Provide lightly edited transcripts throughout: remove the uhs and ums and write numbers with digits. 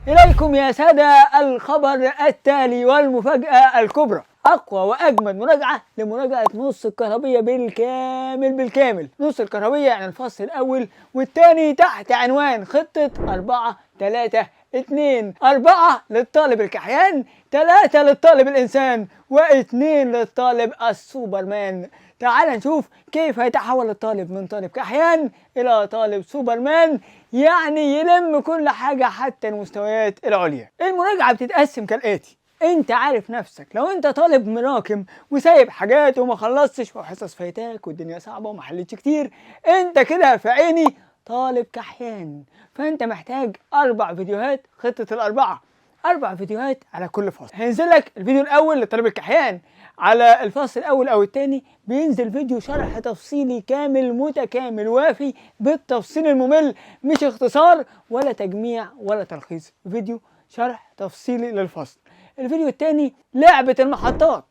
إليكم يا سادة الخبر التالي والمفاجأة الكبرى. أقوى وأجمد مراجعة لمراجعة نص الكهربية بالكامل. نص الكهربية يعني الفصل الأول والثاني تحت عنوان خطة 4-3-2. 4 للطالب الكحيان، 3 للطالب الإنسان، و2 للطالب السوبرمان. تعال نشوف كيف يتحول الطالب من طالب كحيان إلى طالب سوبرمان، يعني يلم كل حاجة حتى المستويات العليا. المراجعة بتتقسم كالآتي: انت عارف نفسك، لو انت طالب مراكم وسايب حاجات وما خلصتش وحصص فايتاك والدنيا صعبة وما حلتش كتير، انت كده في عيني طالب كحيان. فانت محتاج 4 فيديوهات خطة الأربعة، 4 فيديوهات على كل فصل. هينزل لك الفيديو الأول لطالب الكحيان، على الفصل الأول أو الثاني بينزل فيديو شرح تفصيلي كامل متكامل وافي بالتفصيل الممل، مش اختصار ولا تجميع ولا تلخيص، فيديو شرح تفصيلي للفصل. الفيديو الثاني لعبة المحطات،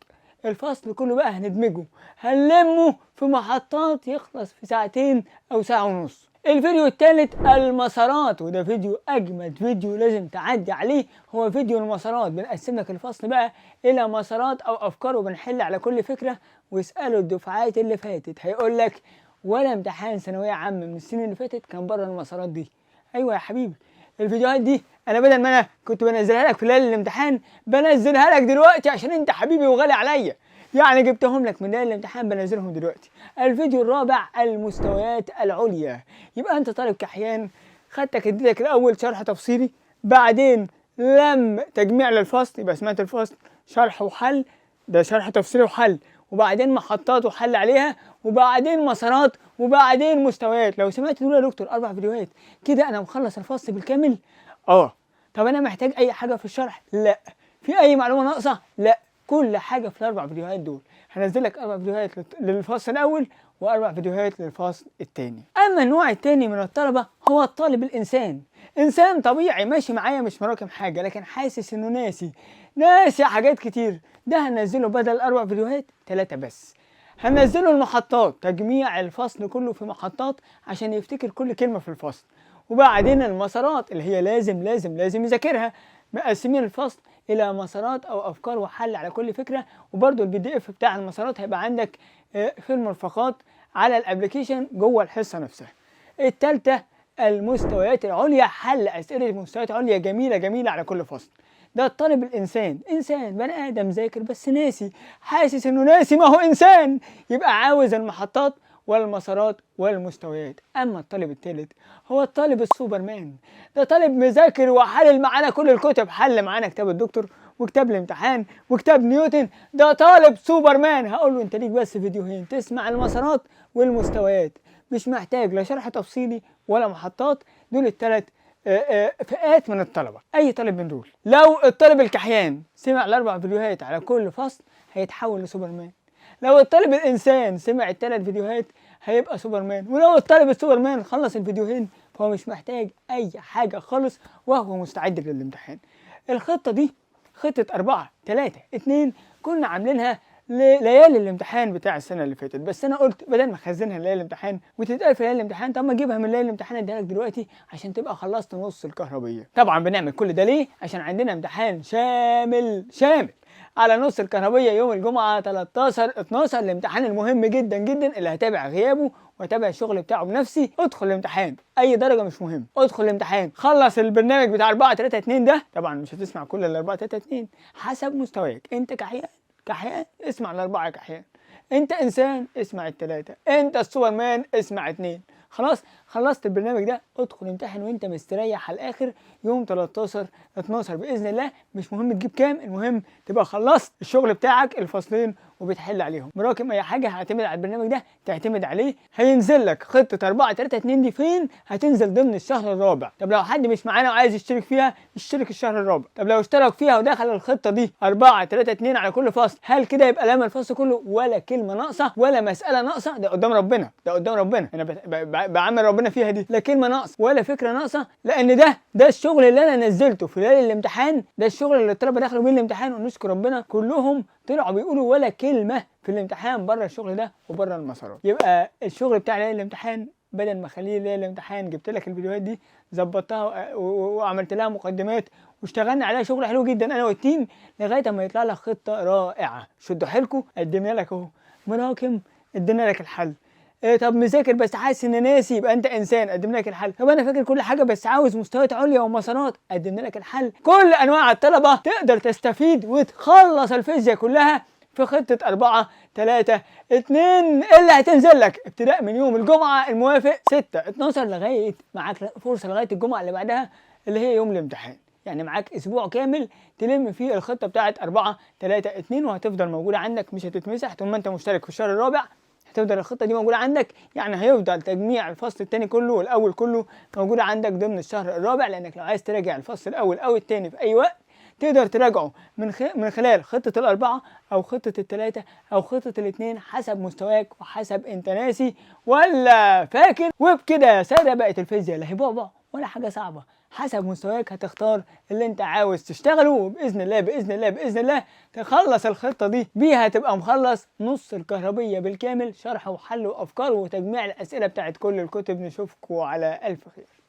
الفصل كله بقى هندمجه، هنلمه في محطات يخلص في 2 أو 1.5 ساعة. الفيديو الثالث المسارات، وده فيديو أجمد فيديو لازم تعدي عليه، هو فيديو المسارات. بنقسم لك الفصل بقى إلى مسارات أو أفكار وبنحل على كل فكرة. واسألوا الدفعات اللي فاتت هيقول لك ولا امتحان ثانوية عامة من السنين اللي فاتت كان بره المسارات دي. أيوة يا حبيبي، الفيديوهات دي انا بدل ما انا كنت بنزلها لك في ليله الامتحان بنزلها لك دلوقتي عشان انت حبيبي وغالي عليا، يعني جبتهم لك من ليله الامتحان بنزلهم دلوقتي. الفيديو الرابع المستويات العليا، يبقى انت طالب كحيان، خدتك اديتك الاول شرح تفصيلي، بعدين لم تجميع للفصل، يبقى سمعت الفصل شرح وحل، ده شرح تفصيلي وحل، وبعدين محطات وحل عليها، وبعدين مسارات، وبعدين مستويات. لو سمعت دول يا دكتور 4 فيديوهات كده انا مخلص الفصل بالكامل. طب انا محتاج اي حاجه في الشرح؟ لا. في اي معلومه ناقصه؟ لا. كل حاجه في ال4 فيديوهات دول. هنزل لك 4 فيديوهات للفصل الاول و4 فيديوهات للفصل الثاني. اما النوع الثاني من الطلبه هو الطالب الانسان، انسان طبيعي ماشي معايا مش مراكم حاجه لكن حاسس انه ناسي حاجات كتير. ده هنزله بدل 4 فيديوهات 3 بس. هنزله المحطات، تجميع الفصل كله في محطات عشان يفتكر كل كلمه في الفصل. وبعدين المسارات اللي هي لازم يذاكرها. مقسمين الفصل الى مسارات او افكار وحل على كل فكره. وبرده البي دي اف بتاع المسارات هيبقى عندك في المرفقات على الابلكيشن جوه الحصه نفسها. الثالثه المستويات العليا، حل اسئله مستويات عليا جميله على كل فصل. ده الطالب الانسان، انسان بني ادم ذاكر بس ناسي، حاسس انه ناسي، ما هو انسان، يبقى عاوز المحطات والمسارات والمستويات. اما الطالب الثالث هو الطالب السوبرمان، ده طالب مذاكر وحلل معانا كل الكتب، حل معانا كتاب الدكتور وكتاب الامتحان وكتاب نيوتن، ده طالب سوبرمان. هقول له انت ليك بس فيديوهين تسمع المسارات والمستويات، مش محتاج لا شرح تفصيلي ولا محطات. دول ال3 فئات من الطلبه. اي طالب من دول لو الطالب الكحيان سمع ال4 فيديوهات على كل فصل هيتحول لسوبرمان. لو الطالب الانسان سمع ال3 فيديوهات هيبقى سوبرمان. ولو الطالب السوبرمان خلص الفيديوهين فهو مش محتاج اي حاجه خالص وهو مستعد للامتحان. الخطه دي خطه 4-3-2 كنا عاملينها ليالي الامتحان بتاع السنه اللي فاتت، بس انا قلت بدل ما اخزنها ليالي الامتحان وتتقال في ليالي الامتحان، طب ما اجيبها من ليالي الامتحان اديها لك دلوقتي عشان تبقى خلصت نص الكهربيه. طبعا بنعمل كل ده ليه؟ عشان عندنا امتحان شامل على نص الكهربية يوم الجمعة 13/12، الامتحان المهم جدا اللي هتابع غيابه واتابع الشغل بتاعه بنفسي. ادخل الامتحان، اي درجة مش مهم، ادخل الامتحان، خلص البرنامج بتاع 4-3-2 ده. طبعا مش هتسمع كل ال 4-3-2 حسب مستواك. انت كحيان اسمع ال4 كحيان، انت انسان اسمع ال3، انت السوبرمان اسمع 2. خلاص خلصت البرنامج ده، ادخل امتحن وانت مستريح على الاخر يوم 13/12 باذن الله. مش مهم تجيب كام، المهم تبقى خلصت الشغل بتاعك الفصلين وبتحل عليهم. مراكم اي حاجه هعتمد على البرنامج ده تعتمد عليه. هينزل لك خطه 4-3-2 دي فين؟ هتنزل ضمن الشهر الرابع. طب لو حد مش معانا وعايز يشترك فيها يشترك الشهر الرابع. طب لو اشترك فيها ودخل الخطه دي 4-3-2 على كل فصل، هل كده يبقى لما الفصل كله ولا كلمه ناقصه ولا مساله ناقصه؟ ده قدام ربنا، انا بعمل ربنا فيها دي، لا كلمه ناقصه ولا فكره ناقصه، لان ده الشغل اللي انا نزلته في ليله الامتحان، ده الشغل اللي الطلبه دخلوا بيه الامتحان ونشكر ربنا كلهم طلعوا بيقولوا ولا كلمه في الامتحان بره الشغل ده وبره المسارات. يبقى الشغل بتاع ليله الامتحان بدل ما اخليه ليله الامتحان جبت لك الفيديوهات دي ظبطتها وعملت لها مقدمات واشتغلنا عليها شغل حلو جدا انا والتيم لغايه ما يطلع لك خطه رائعه. شدوا حيلكم، قدمنا لك اهو. مراكم، ادينا لك الحل. طب مذاكر بس حاسس ان ناسي، يبقى انت انسان، قدمنا لك الحل. طب انا فاكر كل حاجه بس عاوز مستويات عليا ومسارات، قدمنا لك الحل. كل انواع الطلبه تقدر تستفيد وتخلص الفيزياء كلها في خطه 4 3 2 اللي هتنزل لك ابتداء من يوم الجمعه الموافق 6/12 لغايه معاك فرصه لغايه الجمعه اللي بعدها اللي هي يوم الامتحان. يعني معاك اسبوع كامل تلم فيه الخطه بتاعت 4 3 2 وهتفضل موجوده عندك، مش هتتمسح طول ما انت مشترك في الشهر الرابع. هتفضل الخطه دي موجوده عندك، يعني هيفضل تجميع الفصل الثاني كله والاول كله موجود عندك ضمن الشهر الرابع. لانك لو عايز تراجع الفصل الاول او الثاني في اي وقت تقدر تراجعه من خلال خطه الاربعه او خطه الثلاثه او خطه الاثنين حسب مستواك وحسب انت ناسي ولا فاكر. وبكده يا ساده بقت الفيزياء لا هي بعبع ولا حاجه صعبه، حسب مستواك هتختار اللي انت عاوز تشتغله، وباذن الله باذن الله باذن الله تخلص الخطه دي بيها تبقى مخلص نص الكهربيه بالكامل، شرح وحل وافكار وتجميع الاسئله بتاعت كل الكتب. نشوفكم على الف خير.